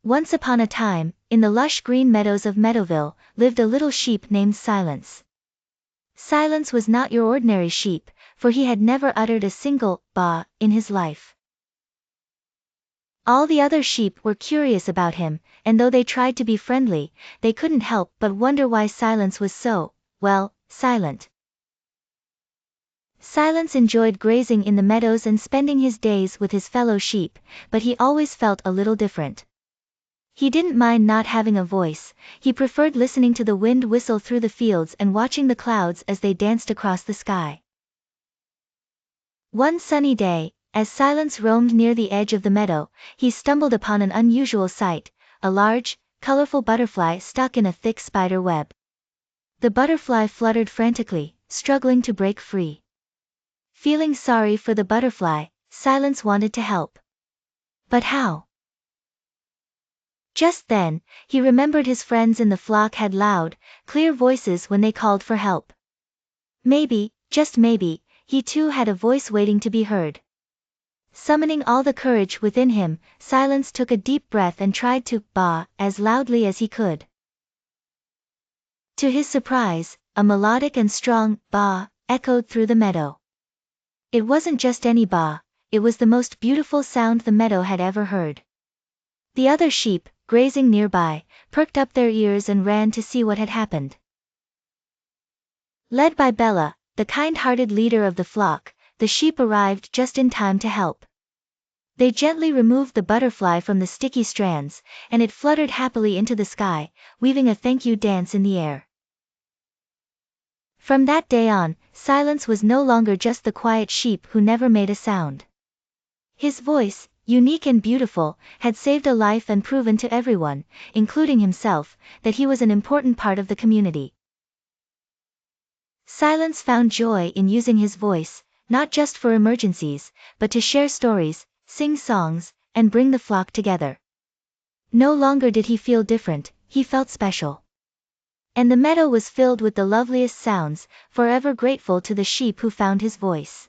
Once upon a time, in the lush green meadows of Meadowville, lived a little sheep named Silence. Silence was not your ordinary sheep, for he had never uttered a single baa in his life. All the other sheep were curious about him, and though they tried to be friendly, they couldn't help but wonder why Silence was so, well, silent. Silence enjoyed grazing in the meadows and spending his days with his fellow sheep, but he always felt a little different. He didn't mind not having a voice, he preferred listening to the wind whistle through the fields and watching the clouds as they danced across the sky. One sunny day, as Silence roamed near the edge of the meadow, he stumbled upon an unusual sight, a large, colorful butterfly stuck in a thick spider web. The butterfly fluttered frantically, struggling to break free. Feeling sorry for the butterfly, Silence wanted to help. But how? Just then, he remembered his friends in the flock had loud, clear voices when they called for help. Maybe, just maybe, he too had a voice waiting to be heard. Summoning all the courage within him, Silence took a deep breath and tried to baa as loudly as he could. To his surprise, a melodic and strong baa echoed through the meadow. It wasn't just any baa, it was the most beautiful sound the meadow had ever heard. The other sheep, grazing nearby, perked up their ears and ran to see what had happened. Led by Bella, the kind-hearted leader of the flock, the sheep arrived just in time to help. They gently removed the butterfly from the sticky strands, and it fluttered happily into the sky, weaving a thank you dance in the air. From that day on, Silence was no longer just the quiet sheep who never made a sound. His voice, unique and beautiful, had saved a life and proven to everyone, including himself, that he was an important part of the community. Silence found joy in using his voice, not just for emergencies, but to share stories, sing songs, and bring the flock together. No longer did he feel different, he felt special. And the meadow was filled with the loveliest sounds, forever grateful to the sheep who found his voice.